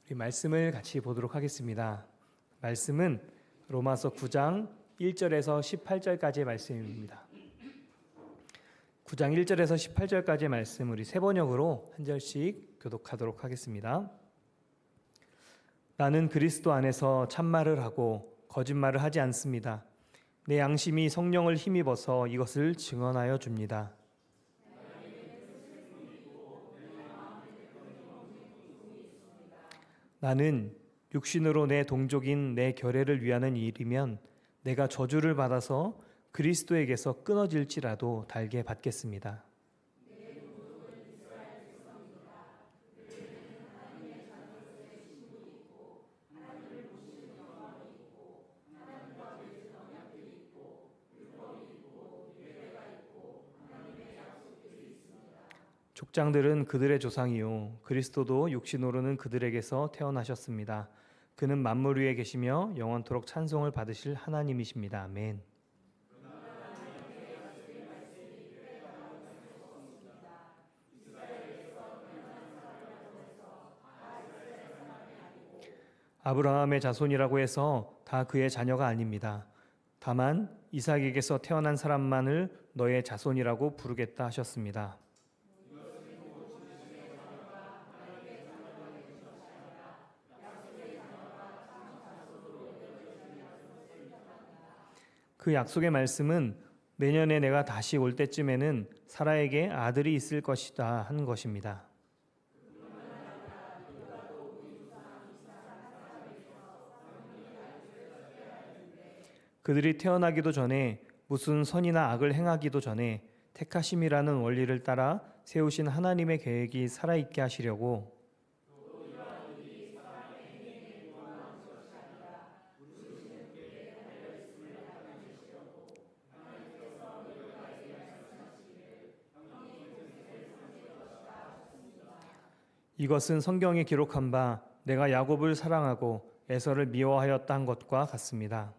우리 말씀을 같이 보도록 하겠습니다. 말씀은 로마서 9장 1절에서 18절까지의 말씀입니다. 9장 1절에서 18절까지의 말씀 우리 세 번역으로 한 절씩 교독하도록 하겠습니다. 나는 그리스도 안에서 참말을 하고 거짓말을 하지 않습니다. 내 양심이 성령을 힘입어서 이것을 증언하여 줍니다. 나는 육신으로 내 동족인 내 결례를 위하는 일이면 내가 저주를 받아서 그리스도에게서 끊어질지라도 달게 받겠습니다. 족장들은 그들의 조상이요 그리스도도 육신으로는 그들에게서 태어나셨습니다. 그는 만물 위에 계시며 영원토록 찬송을 받으실 하나님이십니다. 아멘. 아브라함의 자손이라고 해서 다 그의 자녀가 아닙니다. 다만 이삭에게서 태어난 사람만을 너의 자손이라고 부르겠다 하셨습니다. 그 약속의 말씀은 내년에 내가 다시 올 때쯤에는 사라에게 아들이 있을 것이다 하는 것입니다. 그들이 태어나기도 전에 무슨 선이나 악을 행하기도 전에 택하심이라는 원리를 따라 세우신 하나님의 계획이 살아있게 하시려고 이것은 성경에 기록한 바 내가 야곱을 사랑하고 에서를 미워하였다 한 것과 같습니다.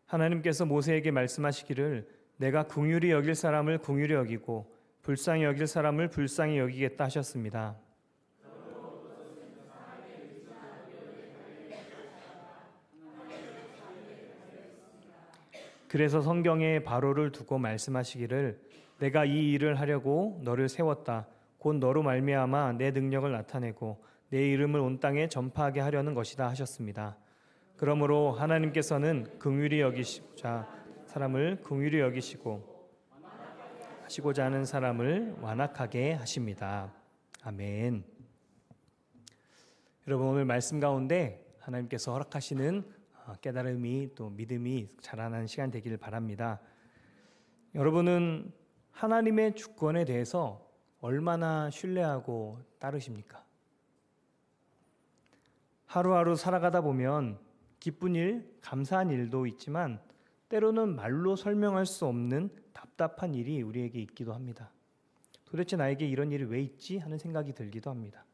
하나님께서 모세에게 말씀하시기를 내가 긍휼히 여길 사람을 긍휼히 여기고 불쌍히 여길 사람을 불쌍히 여기겠다 하셨습니다. 그래서 성경에 바로를 두고 말씀하시기를 내가 이 일을 하려고 너를 세웠다. 곧 너로 말미암아 내 능력을 나타내고 내 이름을 온 땅에 전파하게 하려는 것이다 하셨습니다. 그러므로 하나님께서는 긍휼히 여기시고자 사람을 긍휼히 여기시고 하시고자 하는 사람을 완악하게 하십니다. 아멘. 여러분 오늘 말씀 가운데 하나님께서 허락하시는 깨달음이 또 믿음이 자라나는 시간 되기를 바랍니다. 여러분은 하나님의 주권에 대해서 얼마나 신뢰하고 따르십니까? 하루하루 살아가다 보면 기쁜 일, 감사한 일도 있지만 때로는 말로 설명할 수 없는 답답한 일이 우리에게 있기도 합니다. 도대체 나에게 이런 일이 왜 있지? 하는 생각이 들기도 합니다.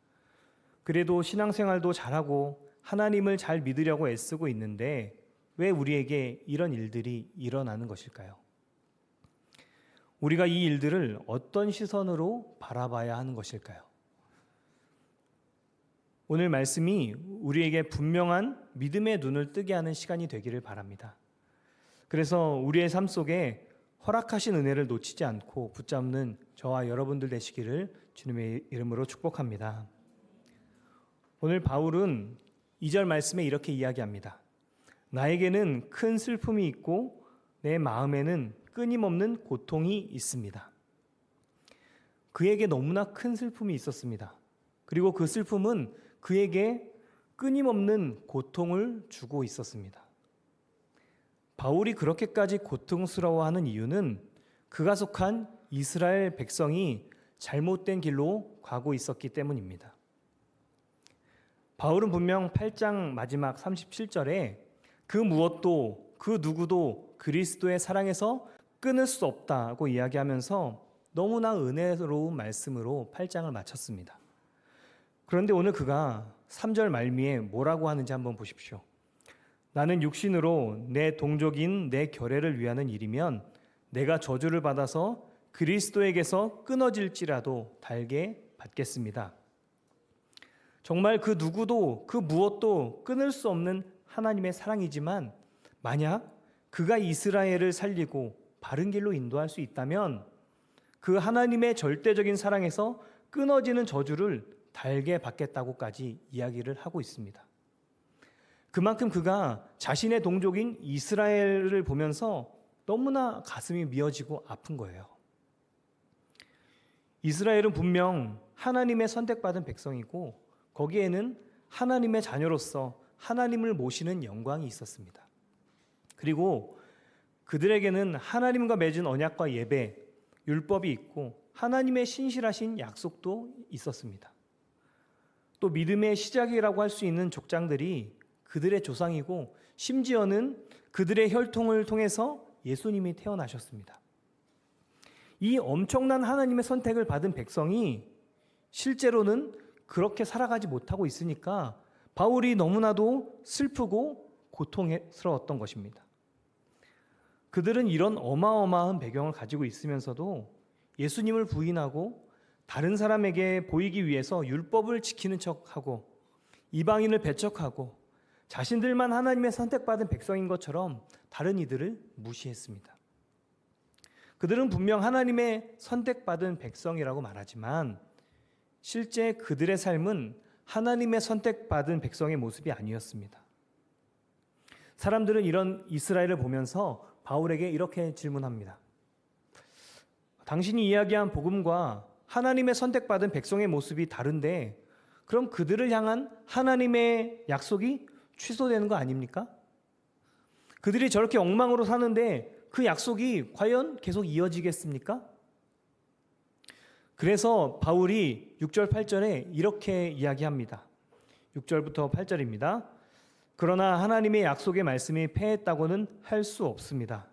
그래도 신앙생활도 잘하고 하나님을 잘 믿으려고 애쓰고 있는데 왜 우리에게 이런 일들이 일어나는 것일까요? 우리가 이 일들을 어떤 시선으로 바라봐야 하는 것일까요? 오늘 말씀이 우리에게 분명한 믿음의 눈을 뜨게 하는 시간이 되기를 바랍니다. 그래서 우리의 삶 속에 허락하신 은혜를 놓치지 않고 붙잡는 저와 여러분들 되시기를 주님의 이름으로 축복합니다. 오늘 바울은 2절 말씀에 이렇게 이야기합니다. 나에게는 큰 슬픔이 있고 내 마음에는 끊임없는 고통이 있습니다. 그에게 너무나 큰 슬픔이 있었습니다. 그리고 그 슬픔은 그에게 끊임없는 고통을 주고 있었습니다. 바울이 그렇게까지 고통스러워하는 이유는 그가 속한 이스라엘 백성이 잘못된 길로 가고 있었기 때문입니다. 바울은 분명 8장 마지막 37절에 그 무엇도 그 누구도 그리스도의 사랑에서 끊을 수 없다고 이야기하면서 너무나 은혜로운 말씀으로 8장을 마쳤습니다. 그런데 오늘 그가 3절 말미에 뭐라고 하는지 한번 보십시오. 나는 육신으로 내 동족인 내 결례를 위하는 일이면 내가 저주를 받아서 그리스도에게서 끊어질지라도 달게 받겠습니다. 정말 그 누구도 그 무엇도 끊을 수 없는 하나님의 사랑이지만 만약 그가 이스라엘을 살리고 바른 길로 인도할 수 있다면 그 하나님의 절대적인 사랑에서 끊어지는 저주를 달게 받겠다고까지 이야기를 하고 있습니다. 그만큼 그가 자신의 동족인 이스라엘을 보면서 너무나 가슴이 미어지고 아픈 거예요. 이스라엘은 분명 하나님의 선택받은 백성이고 거기에는 하나님의 자녀로서 하나님을 모시는 영광이 있었습니다. 그리고 그들에게는 하나님과 맺은 언약과 예배, 율법이 있고 하나님의 신실하신 약속도 있었습니다. 또 믿음의 시작이라고 할 수 있는 족장들이 그들의 조상이고 심지어는 그들의 혈통을 통해서 예수님이 태어나셨습니다. 이 엄청난 하나님의 선택을 받은 백성이 실제로는 그렇게 살아가지 못하고 있으니까 바울이 너무나도 슬프고 고통스러웠던 것입니다. 그들은 이런 어마어마한 배경을 가지고 있으면서도 예수님을 부인하고 다른 사람에게 보이기 위해서 율법을 지키는 척하고 이방인을 배척하고 자신들만 하나님의 선택받은 백성인 것처럼 다른 이들을 무시했습니다. 그들은 분명 하나님의 선택받은 백성이라고 말하지만 실제 그들의 삶은 하나님의 선택받은 백성의 모습이 아니었습니다. 사람들은 이런 이스라엘을 보면서 바울에게 이렇게 질문합니다. 당신이 이야기한 복음과 하나님의 선택받은 백성의 모습이 다른데 그럼 그들을 향한 하나님의 약속이 취소되는 거 아닙니까? 그들이 저렇게 엉망으로 사는데 그 약속이 과연 계속 이어지겠습니까? 그래서 바울이 6절 8절에 이렇게 이야기합니다. 6절부터 8절입니다. 그러나 하나님의 약속의 말씀이 패했다고는 할 수 없습니다.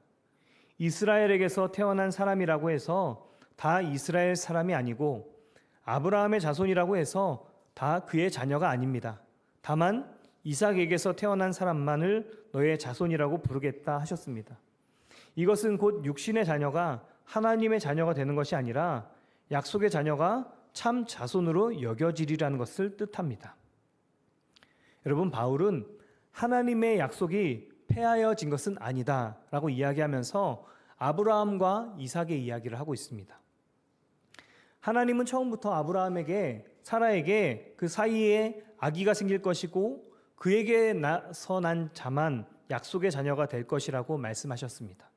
이스라엘에게서 태어난 사람이라고 해서 다 이스라엘 사람이 아니고 아브라함의 자손이라고 해서 다 그의 자녀가 아닙니다. 다만 이삭에게서 태어난 사람만을 너의 자손이라고 부르겠다 하셨습니다. 이것은 곧 육신의 자녀가 하나님의 자녀가 되는 것이 아니라 약속의 자녀가 참 자손으로 여겨지리라는 것을 뜻합니다. 여러분, 바울은 하나님의 약속이 폐하여진 것은 아니다라고 이야기하면서 아브라함과 이삭의 이야기를 하고 있습니다. 하나님은 처음부터 아브라함에게 사라에게 그 사이에 아기가 생길 것이고 그에게서 난 자만 약속의 자녀가 될 것이라고 말씀하셨습니다.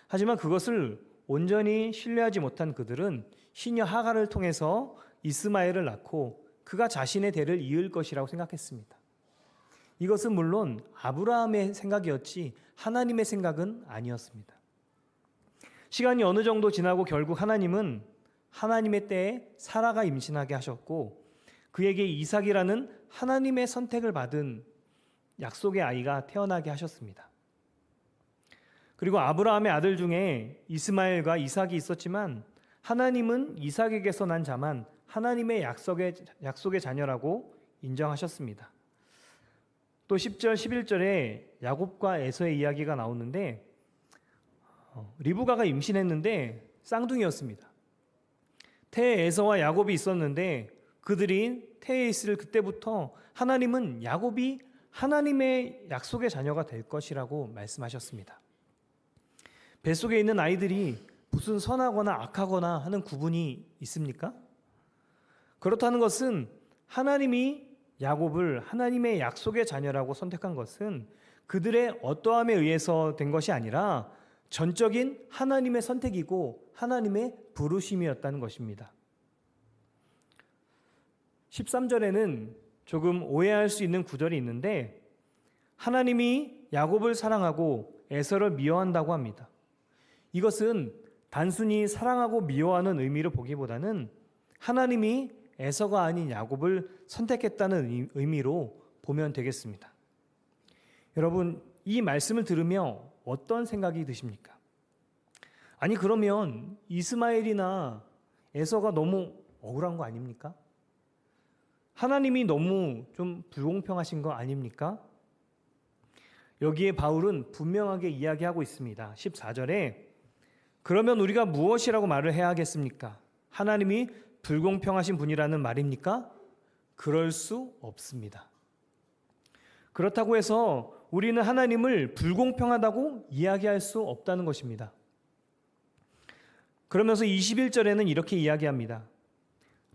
하지만 그것을 온전히 신뢰하지 못한 그들은 시녀 하갈을 통해서 이스마엘을 낳고 그가 자신의 대를 이을 것이라고 생각했습니다. 이것은 물론 아브라함의 생각이었지 하나님의 생각은 아니었습니다. 시간이 어느 정도 지나고 결국 하나님은 하나님의 때에 사라가 임신하게 하셨고 그에게 이삭이라는 하나님의 선택을 받은 약속의 아이가 태어나게 하셨습니다. 그리고 아브라함의 아들 중에 이스마엘과 이삭이 있었지만 하나님은 이삭에게서 난 자만 하나님의 약속의 자녀라고 인정하셨습니다. 또 10절, 11절에 야곱과 에서의 이야기가 나오는데 리브가가 임신했는데 쌍둥이였습니다. 태에 에서와 야곱이 있었는데 그들이 태에 있을 그때부터 하나님은 야곱이 하나님의 약속의 자녀가 될 것이라고 말씀하셨습니다. 뱃속에 있는 아이들이 무슨 선하거나 악하거나 하는 구분이 있습니까? 그렇다는 것은 하나님이 야곱을 하나님의 약속의 자녀라고 선택한 것은 그들의 어떠함에 의해서 된 것이 아니라 전적인 하나님의 선택이고 하나님의 부르심이었다는 것입니다. 13절에는 조금 오해할 수 있는 구절이 있는데 하나님이 야곱을 사랑하고 에서를 미워한다고 합니다. 이것은 단순히 사랑하고 미워하는 의미로 보기보다는 하나님이 에서가 아닌 야곱을 선택했다는 의미로 보면 되겠습니다. 여러분, 이 말씀을 들으며 어떤 생각이 드십니까? 아니, 그러면 이스마엘이나 에서가 너무 억울한 거 아닙니까? 하나님이 너무 좀 불공평하신 거 아닙니까? 여기에 바울은 분명하게 이야기하고 있습니다. 14절에 그러면 우리가 무엇이라고 말을 해야 하겠습니까? 하나님이 불공평하신 분이라는 말입니까? 그럴 수 없습니다. 그렇다고 해서 우리는 하나님을 불공평하다고 이야기할 수 없다는 것입니다. 그러면서 21절에는 이렇게 이야기합니다.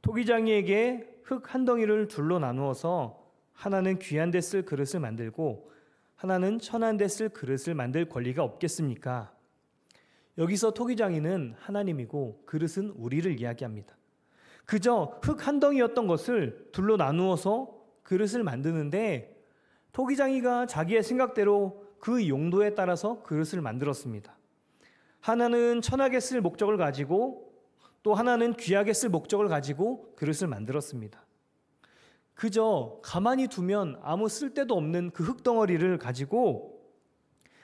토기장이에게 흙 한 덩이를 둘로 나누어서 하나는 귀한 데 쓸 그릇을 만들고 하나는 천한 데 쓸 그릇을 만들 권리가 없겠습니까? 여기서 토기장이는 하나님이고 그릇은 우리를 이야기합니다. 그저 흙 한 덩이였던 것을 둘로 나누어서 그릇을 만드는데 토기장이가 자기의 생각대로 그 용도에 따라서 그릇을 만들었습니다. 하나는 천하게 쓸 목적을 가지고 또 하나는 귀하게 쓸 목적을 가지고 그릇을 만들었습니다. 그저 가만히 두면 아무 쓸데도 없는 그 흙덩어리를 가지고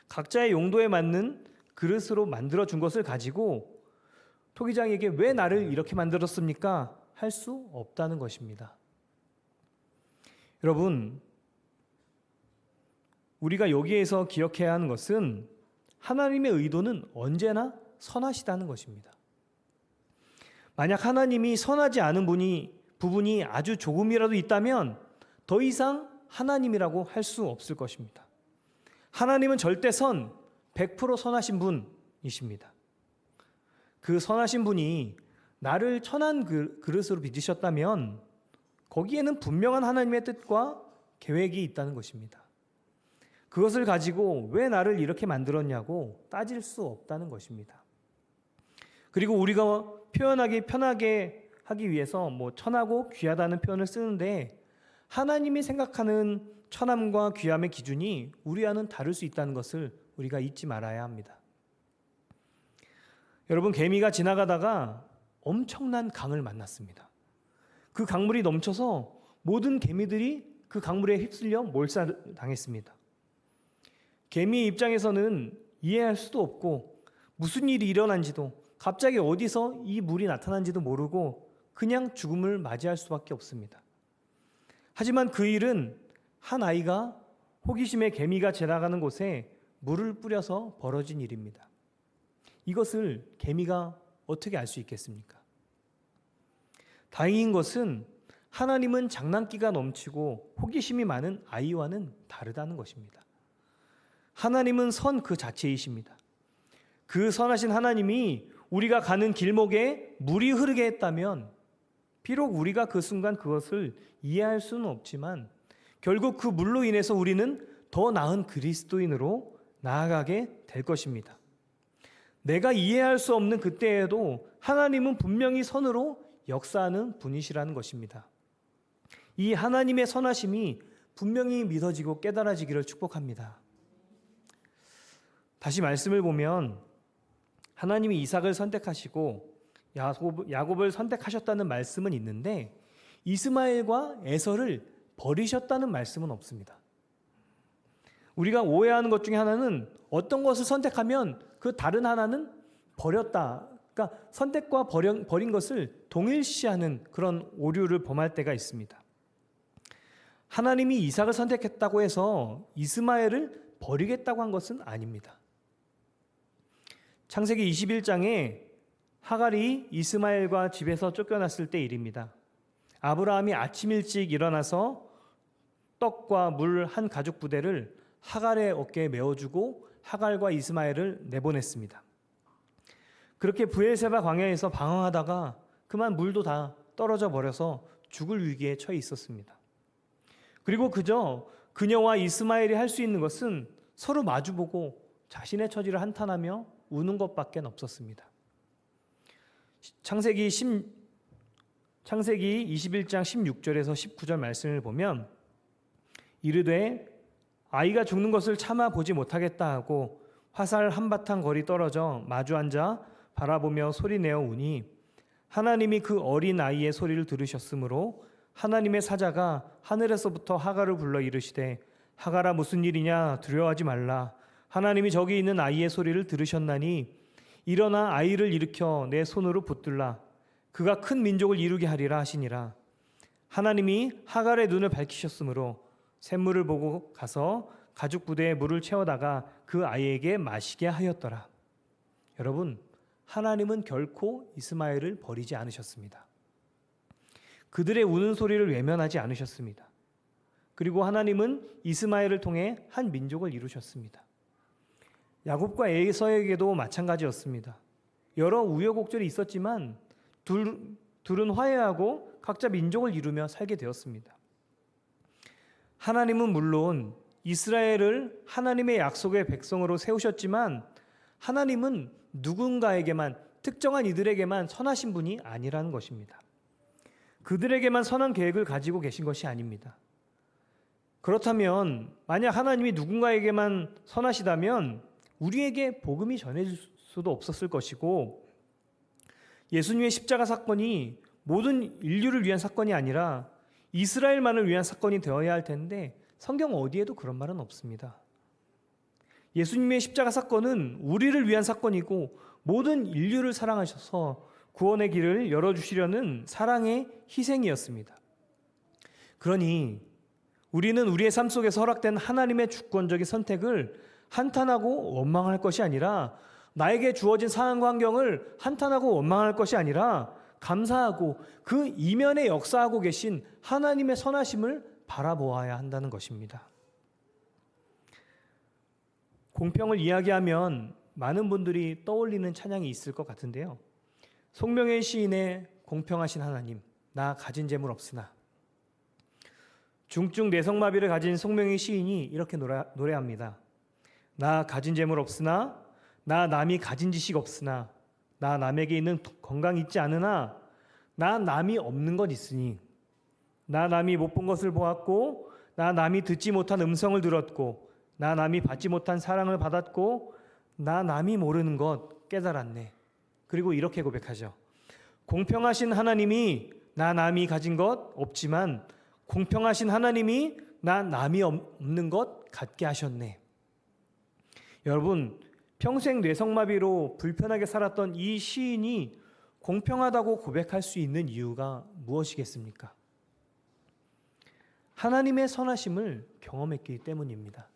각자의 용도에 맞는 그릇으로 만들어준 것을 가지고 토기장에게 왜 나를 이렇게 만들었습니까? 할 수 없다는 것입니다. 여러분, 우리가 여기에서 기억해야 하는 것은 하나님의 의도는 언제나 선하시다는 것입니다. 만약 하나님이 선하지 않은 부분이 아주 조금이라도 있다면 더 이상 하나님이라고 할 수 없을 것입니다. 하나님은 절대 100% 선하신 분이십니다. 그 선하신 분이 나를 천한 그릇으로 빚으셨다면 거기에는 분명한 하나님의 뜻과 계획이 있다는 것입니다. 그것을 가지고 왜 나를 이렇게 만들었냐고 따질 수 없다는 것입니다. 그리고 우리가 표현하기 편하게 하기 위해서 천하고 귀하다는 표현을 쓰는데 하나님이 생각하는 천함과 귀함의 기준이 우리와는 다를 수 있다는 것을 우리가 잊지 말아야 합니다. 여러분, 개미가 지나가다가 엄청난 강을 만났습니다. 그 강물이 넘쳐서 모든 개미들이 그 강물에 휩쓸려 몰살당했습니다. 개미의 입장에서는 이해할 수도 없고 무슨 일이 일어난지도 갑자기 어디서 이 물이 나타난지도 모르고 그냥 죽음을 맞이할 수밖에 없습니다. 하지만 그 일은 한 아이가 호기심에 개미가 지나가는 곳에 물을 뿌려서 벌어진 일입니다. 이것을 개미가 어떻게 알 수 있겠습니까? 다행인 것은 하나님은 장난기가 넘치고 호기심이 많은 아이와는 다르다는 것입니다. 하나님은 선 그 자체이십니다. 그 선하신 하나님이 우리가 가는 길목에 물이 흐르게 했다면 비록 우리가 그 순간 그것을 이해할 수는 없지만 결국 그 물로 인해서 우리는 더 나은 그리스도인으로 나아가게 될 것입니다. 내가 이해할 수 없는 그때에도 하나님은 분명히 선으로 역사하는 분이시라는 것입니다. 이 하나님의 선하심이 분명히 믿어지고 깨달아지기를 축복합니다. 다시 말씀을 보면 하나님이 이삭을 선택하시고 야곱을 선택하셨다는 말씀은 있는데 이스마엘과 에서를 버리셨다는 말씀은 없습니다. 우리가 오해하는 것 중에 하나는 어떤 것을 선택하면 그 다른 하나는 버렸다. 그러니까 선택과 버린 것을 동일시하는 그런 오류를 범할 때가 있습니다. 하나님이 이삭을 선택했다고 해서 이스마엘을 버리겠다고 한 것은 아닙니다. 창세기 21장에 하갈이 이스마엘과 집에서 쫓겨났을 때 일입니다. 아브라함이 아침 일찍 일어나서 떡과 물 한 가죽 부대를 하갈의 어깨에 메어주고 하갈과 이스마엘을 내보냈습니다. 그렇게 브엘세바 광야에서 방황하다가 그만 물도 다 떨어져 버려서 죽을 위기에 처해 있었습니다. 그리고 그저 그녀와 이스마엘이 할 수 있는 것은 서로 마주보고 자신의 처지를 한탄하며 우는 것밖에 없었습니다. 창세기 21장 16절에서 19절 말씀을 보면 이르되 아이가 죽는 것을 참아 보지 못하겠다 하고 화살 한바탕 거리 떨어져 마주 앉아 바라보며 소리내어 우니 하나님이 그 어린 아이의 소리를 들으셨으므로 하나님의 사자가 하늘에서부터 하갈을 불러 이르시되 하갈아 무슨 일이냐 두려워하지 말라 하나님이 저기 있는 아이의 소리를 들으셨나니 일어나 아이를 일으켜 내 손으로 붙들라 그가 큰 민족을 이루게 하리라 하시니라. 하나님이 하갈의 눈을 밝히셨으므로 샘물을 보고 가서 가죽 부대에 물을 채워다가 그 아이에게 마시게 하였더라. 여러분, 하나님은 결코 이스마엘을 버리지 않으셨습니다. 그들의 우는 소리를 외면하지 않으셨습니다. 그리고 하나님은 이스마엘을 통해 한 민족을 이루셨습니다. 야곱과 에서에게도 마찬가지였습니다. 여러 우여곡절이 있었지만 둘은 화해하고 각자 민족을 이루며 살게 되었습니다. 하나님은 물론 이스라엘을 하나님의 약속의 백성으로 세우셨지만 하나님은 누군가에게만, 특정한 이들에게만 선하신 분이 아니라는 것입니다. 그들에게만 선한 계획을 가지고 계신 것이 아닙니다. 그렇다면 만약 하나님이 누군가에게만 선하시다면 우리에게 복음이 전해질 수도 없었을 것이고, 예수님의 십자가 사건이 모든 인류를 위한 사건이 아니라 이스라엘만을 위한 사건이 되어야 할 텐데 성경 어디에도 그런 말은 없습니다. 예수님의 십자가 사건은 우리를 위한 사건이고 모든 인류를 사랑하셔서 구원의 길을 열어주시려는 사랑의 희생이었습니다. 그러니 우리는 우리의 삶 속에서 허락된 하나님의 주권적인 선택을 한탄하고 원망할 것이 아니라, 나에게 주어진 상황과 환경을 한탄하고 원망할 것이 아니라 감사하고 그 이면에 역사하고 계신 하나님의 선하심을 바라보아야 한다는 것입니다. 공평을 이야기하면 많은 분들이 떠올리는 찬양이 있을 것 같은데요. 송명의 시인의 공평하신 하나님, 나 가진 재물 없으나. 중증 뇌성마비를 가진 송명의 시인이 이렇게 노래합니다. 나 가진 재물 없으나, 나 남이 가진 지식 없으나, 나 남에게 있는 건강 있지 않으나, 나 남이 없는 것 있으니, 나 남이 못 본 것을 보았고, 나 남이 듣지 못한 음성을 들었고, 나 남이 받지 못한 사랑을 받았고, 나 남이 모르는 것 깨달았네. 그리고 이렇게 고백하죠. 공평하신 하나님이 나 남이 가진 것 없지만 공평하신 하나님이 나 남이 없는 것 갖게 하셨네. 여러분, 평생 뇌성마비로 불편하게 살았던 이 시인이 공평하다고 고백할 수 있는 이유가 무엇이겠습니까? 하나님의 선하심을 경험했기 때문입니다.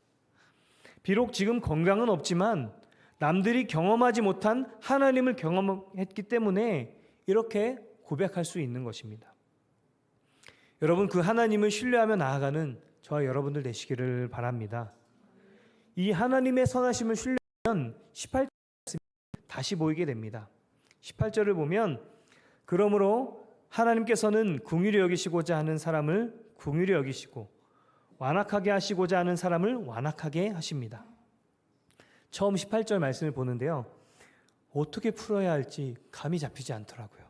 비록 지금 건강은 없지만 남들이 경험하지 못한 하나님을 경험했기 때문에 이렇게 고백할 수 있는 것입니다. 여러분, 그 하나님을 신뢰하며 나아가는 저와 여러분들 되시기를 바랍니다. 이 하나님의 선하심을 신뢰하면 18절 다시 보이게 됩니다. 18절을 보면, 그러므로 하나님께서는 긍휼히 여기시고자 하는 사람을 긍휼히 여기시고 완악하게 하시고자 하는 사람을 완악하게 하십니다. 처음 18절 말씀을 보는데요, 어떻게 풀어야 할지 감이 잡히지 않더라고요.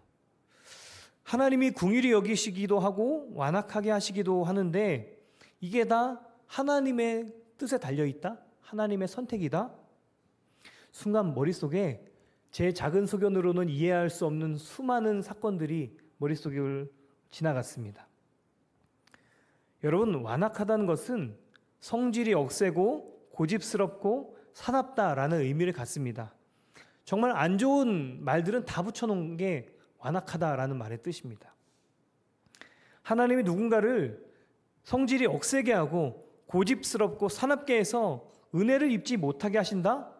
하나님이 긍휼히 여기시기도 하고 완악하게 하시기도 하는데 이게 다 하나님의 뜻에 달려있다? 하나님의 선택이다? 순간 머릿속에 제 작은 소견으로는 이해할 수 없는 수많은 사건들이 머릿속을 지나갔습니다. 여러분, 완악하다는 것은 성질이 억세고 고집스럽고 사납다라는 의미를 갖습니다. 정말 안 좋은 말들은 다 붙여놓은 게 완악하다라는 말의 뜻입니다. 하나님이 누군가를 성질이 억세게 하고 고집스럽고 사납게 해서 은혜를 입지 못하게 하신다?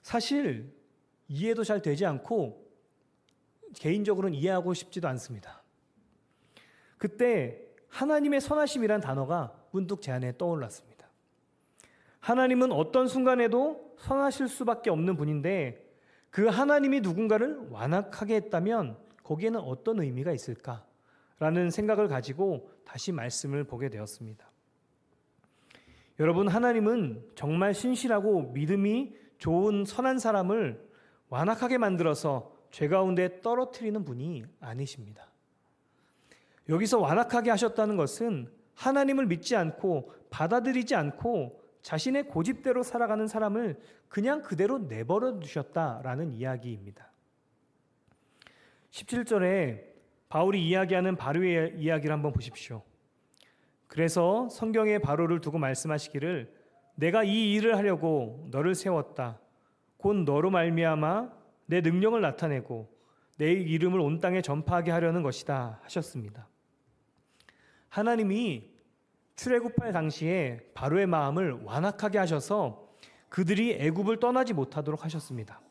사실 이해도 잘 되지 않고 개인적으로는 이해하고 싶지도 않습니다. 그때 하나님의 선하심이란 단어가 문득 제 안에 떠올랐습니다. 하나님은 어떤 순간에도 선하실 수밖에 없는 분인데 그 하나님이 누군가를 완악하게 했다면 거기에는 어떤 의미가 있을까라는 생각을 가지고 다시 말씀을 보게 되었습니다. 여러분, 하나님은 정말 신실하고 믿음이 좋은 선한 사람을 완악하게 만들어서 죄 가운데 떨어뜨리는 분이 아니십니다. 여기서 완악하게 하셨다는 것은 하나님을 믿지 않고 받아들이지 않고 자신의 고집대로 살아가는 사람을 그냥 그대로 내버려 두셨다라는 이야기입니다. 17절에 바울이 이야기하는 바로의 이야기를 한번 보십시오. 그래서 성경에 바로를 두고 말씀하시기를, 내가 이 일을 하려고 너를 세웠다. 곧 너로 말미암아 내 능력을 나타내고 내 이름을 온 땅에 전파하게 하려는 것이다 하셨습니다. 하나님이 출애굽할 당시에 바로의 마음을 완악하게 하셔서 그들이 애굽을 떠나지 못하도록 하셨습니다.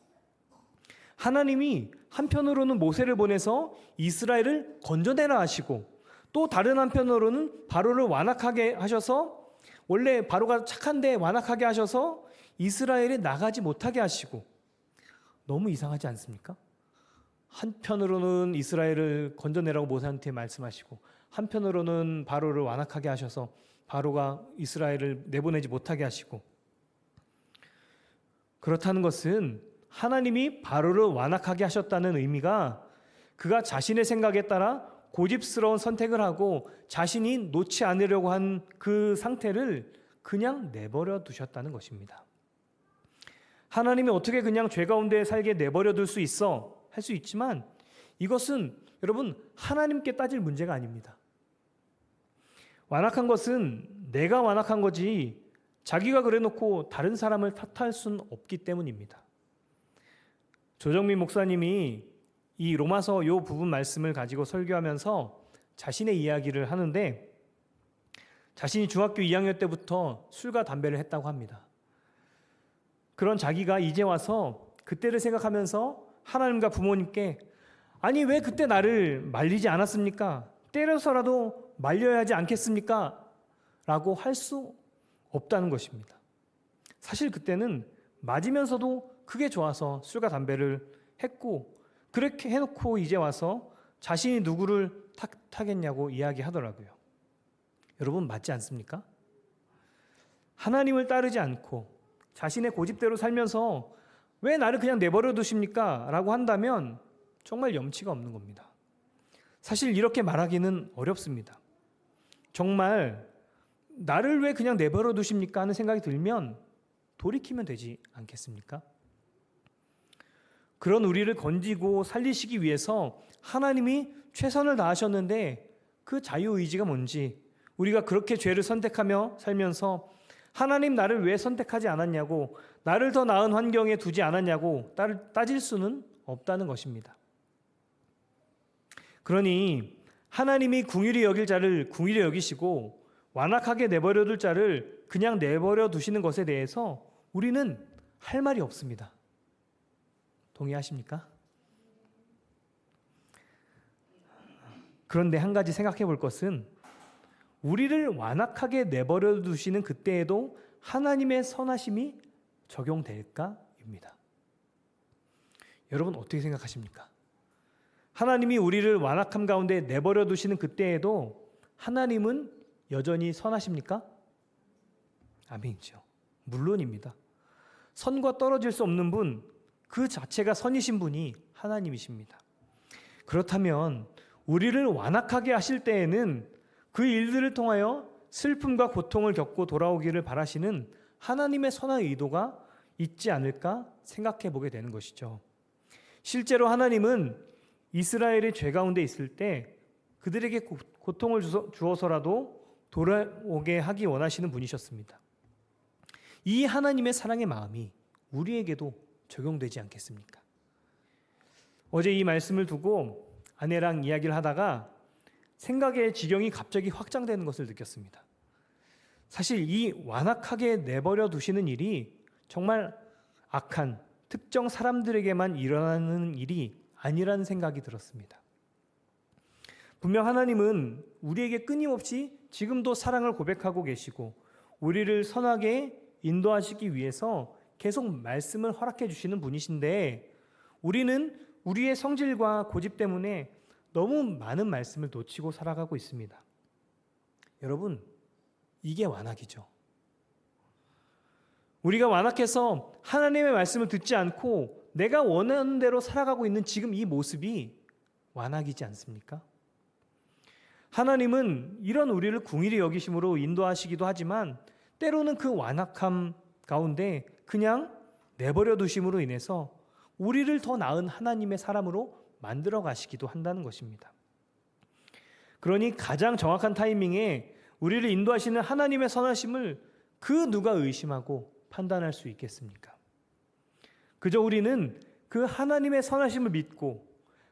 하나님이 한편으로는 모세를 보내서 이스라엘을 건져내라 하시고, 또 다른 한편으로는 바로를 완악하게 하셔서, 원래 바로가 착한데 완악하게 하셔서 이스라엘이 나가지 못하게 하시고, 너무 이상하지 않습니까? 한편으로는 이스라엘을 건져내라고 모세한테 말씀하시고, 한편으로는 바로를 완악하게 하셔서 바로가 이스라엘을 내보내지 못하게 하시고, 그렇다는 것은 하나님이 바로를 완악하게 하셨다는 의미가 그가 자신의 생각에 따라 고집스러운 선택을 하고 자신이 놓지 않으려고 한 그 상태를 그냥 내버려 두셨다는 것입니다. 하나님이 어떻게 그냥 죄 가운데 살게 내버려 둘 수 있어? 할 수 있지만 이것은 여러분 하나님께 따질 문제가 아닙니다. 완악한 것은 내가 완악한 거지 자기가 그래놓고 다른 사람을 탓할 수는 없기 때문입니다. 조정민 목사님이 이 로마서 요 부분 말씀을 가지고 설교하면서 자신의 이야기를 하는데, 자신이 중학교 2학년 때부터 술과 담배를 했다고 합니다. 그런 자기가 이제 와서 그때를 생각하면서 하나님과 부모님께 아니 왜 그때 나를 말리지 않았습니까? 때려서라도 말려야 하지 않겠습니까? 라고 할 수 없다는 것입니다. 사실 그때는 맞으면서도 그게 좋아서 술과 담배를 했고, 그렇게 해놓고 이제 와서 자신이 누구를 탓하겠냐고 이야기하더라고요. 여러분 맞지 않습니까? 하나님을 따르지 않고 자신의 고집대로 살면서 왜 나를 그냥 내버려 두십니까? 라고 한다면 정말 염치가 없는 겁니다. 사실 이렇게 말하기는 어렵습니다. 정말 나를 왜 그냥 내버려 두십니까? 하는 생각이 들면 돌이키면 되지 않겠습니까? 그런 우리를 건지고 살리시기 위해서 하나님이 최선을 다하셨는데 그 자유의지가 뭔지, 우리가 그렇게 죄를 선택하며 살면서 하나님 나를 왜 선택하지 않았냐고, 나를 더 나은 환경에 두지 않았냐고 따질 수는 없다는 것입니다. 그러니 하나님이 궁휼히 여길 자를 궁휼히 여기시고 완악하게 내버려둘 자를 그냥 내버려 두시는 것에 대해서 우리는 할 말이 없습니다. 동의하십니까? 그런데 한 가지 생각해 볼 것은 우리를 완악하게 내버려 두시는 그때에도 하나님의 선하심이 적용될까입니다. 여러분 어떻게 생각하십니까? 하나님이 우리를 완악함 가운데 내버려 두시는 그때에도 하나님은 여전히 선하십니까? 아멘이죠. 물론입니다. 선과 떨어질 수 없는 분, 그 자체가 선이신 분이 하나님이십니다. 그렇다면 우리를 완악하게 하실 때에는 그 일들을 통하여 슬픔과 고통을 겪고 돌아오기를 바라시는 하나님의 선한 의도가 있지 않을까 생각해 보게 되는 것이죠. 실제로 하나님은 이스라엘이 죄 가운데 있을 때 그들에게 고통을 주어서라도 돌아오게 하기 원하시는 분이셨습니다. 이 하나님의 사랑의 마음이 우리에게도 적용되지 않겠습니까? 어제 이 말씀을 두고 아내랑 이야기를 하다가 생각의 지경이 갑자기 확장되는 것을 느꼈습니다. 사실 이 완악하게 내버려 두시는 일이 정말 악한 특정 사람들에게만 일어나는 일이 아니라는 생각이 들었습니다. 분명 하나님은 우리에게 끊임없이 지금도 사랑을 고백하고 계시고 우리를 선하게 인도하시기 위해서 계속 말씀을 허락해 주시는 분이신데, 우리는 우리의 성질과 고집 때문에 너무 많은 말씀을 놓치고 살아가고 있습니다. 여러분, 이게 완악이죠. 우리가 완악해서 하나님의 말씀을 듣지 않고 내가 원하는 대로 살아가고 있는 지금 이 모습이 완악이지 않습니까? 하나님은 이런 우리를 궁휼히 여기심으로 인도하시기도 하지만 때로는 그 완악함 가운데 그냥 내버려 두심으로 인해서 우리를 더 나은 하나님의 사람으로 만들어 가시기도 한다는 것입니다. 그러니 가장 정확한 타이밍에 우리를 인도하시는 하나님의 선하심을 그 누가 의심하고 판단할 수 있겠습니까? 그저 우리는 그 하나님의 선하심을 믿고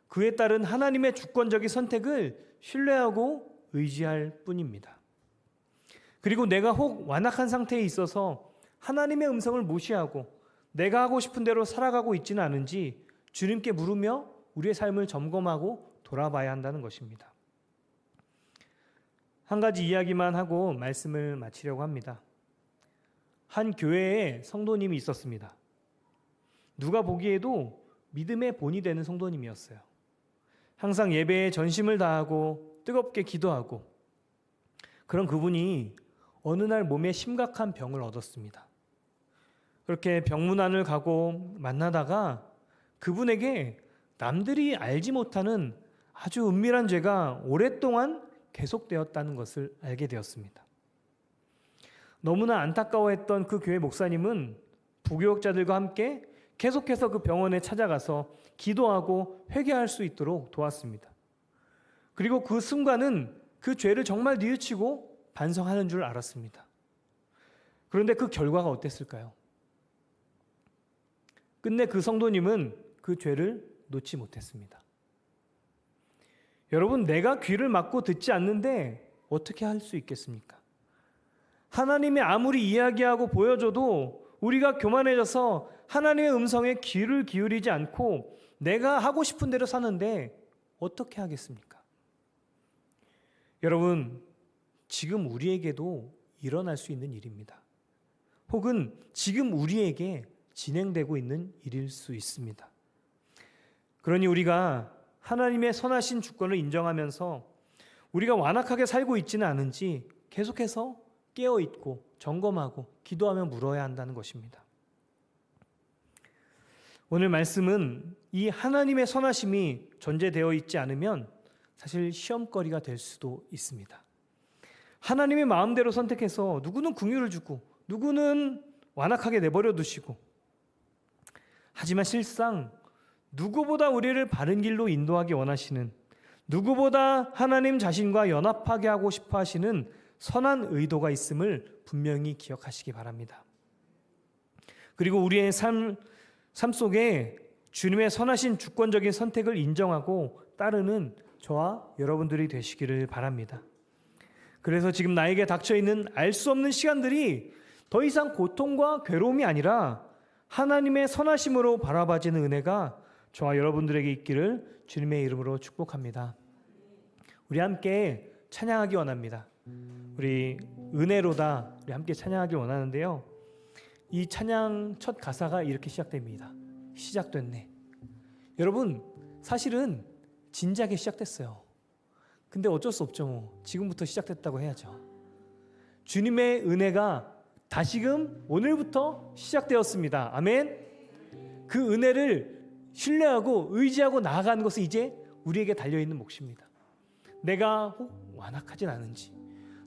그에 따른 하나님의 주권적인 선택을 신뢰하고 의지할 뿐입니다. 그리고 내가 혹 완악한 상태에 있어서 하나님의 음성을 무시하고 내가 하고 싶은 대로 살아가고 있지는 않은지 주님께 물으며 우리의 삶을 점검하고 돌아봐야 한다는 것입니다. 한 가지 이야기만 하고 말씀을 마치려고 합니다. 한 교회에 성도님이 있었습니다. 누가 보기에도 믿음의 본이 되는 성도님이었어요. 항상 예배에 전심을 다하고 뜨겁게 기도하고, 그런 그분이 어느 날 몸에 심각한 병을 얻었습니다. 그렇게 병문안을 가고 만나다가 그분에게 남들이 알지 못하는 아주 은밀한 죄가 오랫동안 계속되었다는 것을 알게 되었습니다. 너무나 안타까워했던 그 교회 목사님은 부교역자들과 함께 계속해서 그 병원에 찾아가서 기도하고 회개할 수 있도록 도왔습니다. 그리고 그 순간은 그 죄를 정말 뉘우치고 반성하는 줄 알았습니다. 그런데 그 결과가 어땠을까요? 끝내 그 성도님은 그 죄를 놓지 못했습니다. 여러분, 내가 귀를 막고 듣지 않는데 어떻게 할 수 있겠습니까? 하나님이 아무리 이야기하고 보여줘도 우리가 교만해져서 하나님의 음성에 귀를 기울이지 않고 내가 하고 싶은 대로 사는데 어떻게 하겠습니까? 여러분, 지금 우리에게도 일어날 수 있는 일입니다. 혹은 지금 우리에게 진행되고 있는 일일 수 있습니다. 그러니 우리가 하나님의 선하신 주권을 인정하면서 우리가 완악하게 살고 있지는 않은지 계속해서 깨어있고 점검하고 기도하며 물어야 한다는 것입니다. 오늘 말씀은 이 하나님의 선하심이 전제되어 있지 않으면 사실 시험거리가 될 수도 있습니다. 하나님의 마음대로 선택해서 누구는 긍휼을 주고 누구는 완악하게 내버려 두시고, 하지만 실상 누구보다 우리를 바른 길로 인도하기 원하시는, 누구보다 하나님 자신과 연합하게 하고 싶어 하시는 선한 의도가 있음을 분명히 기억하시기 바랍니다. 그리고 우리의 삶 속에 주님의 선하신 주권적인 선택을 인정하고 따르는 저와 여러분들이 되시기를 바랍니다. 그래서 지금 나에게 닥쳐있는 알 수 없는 시간들이 더 이상 고통과 괴로움이 아니라 하나님의 선하심으로 바라봐지는 은혜가 저와 여러분들에게 있기를 주님의 이름으로 축복합니다. 우리 함께 찬양하기 원합니다. 우리 은혜로다 우리 함께 찬양하길 원하는데요. 이 찬양 첫 가사가 이렇게 시작됩니다. 시작됐네. 여러분, 사실은 진작에 시작됐어요. 근데 어쩔 수 없죠. 지금부터 시작됐다고 해야죠. 주님의 은혜가 다시금 오늘부터 시작되었습니다. 아멘. 그 은혜를 신뢰하고 의지하고 나아가는 것은 이제 우리에게 달려있는 몫입니다. 내가 혹 완악하진 않은지,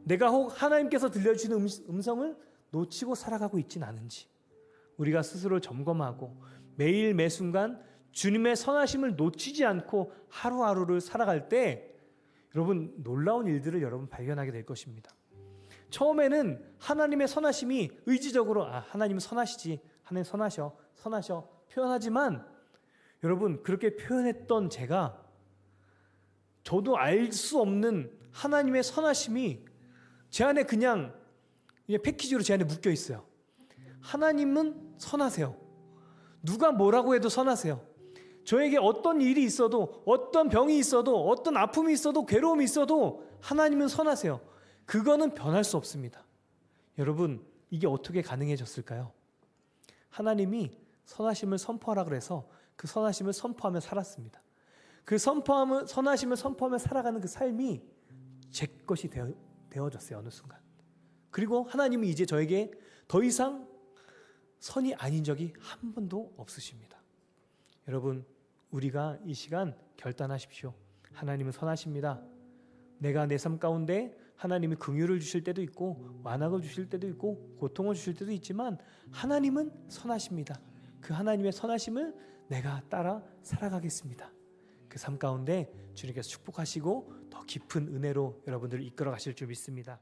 내가 혹 하나님께서 들려주시는 음성을 놓치고 살아가고 있진 않은지 우리가 스스로 점검하고 매일 매순간 주님의 선하심을 놓치지 않고 하루하루를 살아갈 때 여러분, 놀라운 일들을 여러분 발견하게 될 것입니다. 처음에는 하나님의 선하심이 의지적으로 하나님은 선하시지, 하나님 선하셔 표현하지만 여러분, 그렇게 표현했던 제가 저도 알 수 없는 하나님의 선하심이 제 안에 그냥 패키지로 제 안에 묶여 있어요. 하나님은 선하세요. 누가 뭐라고 해도 선하세요. 저에게 어떤 일이 있어도, 어떤 병이 있어도, 어떤 아픔이 있어도, 괴로움이 있어도 하나님은 선하세요. 그거는 변할 수 없습니다. 여러분, 이게 어떻게 가능해졌을까요? 하나님이 선하심을 선포하라 그래서 그 선하심을 선포하며 살았습니다. 그 선하심을 선포하며 살아가는 그 삶이 제 것이 되어졌어요. 어느 순간. 그리고 하나님은 이제 저에게 더 이상 선이 아닌 적이 한 번도 없으십니다. 여러분, 우리가 이 시간 결단하십시오. 하나님은 선하십니다. 내가 내 삶 가운데 하나님이 긍휼을 주실 때도 있고 완악을 주실 때도 있고 고통을 주실 때도 있지만 하나님은 선하십니다. 그 하나님의 선하심을 내가 따라 살아가겠습니다. 그 삶 가운데 주님께서 축복하시고 더 깊은 은혜로 여러분들을 이끌어 가실 줄 믿습니다.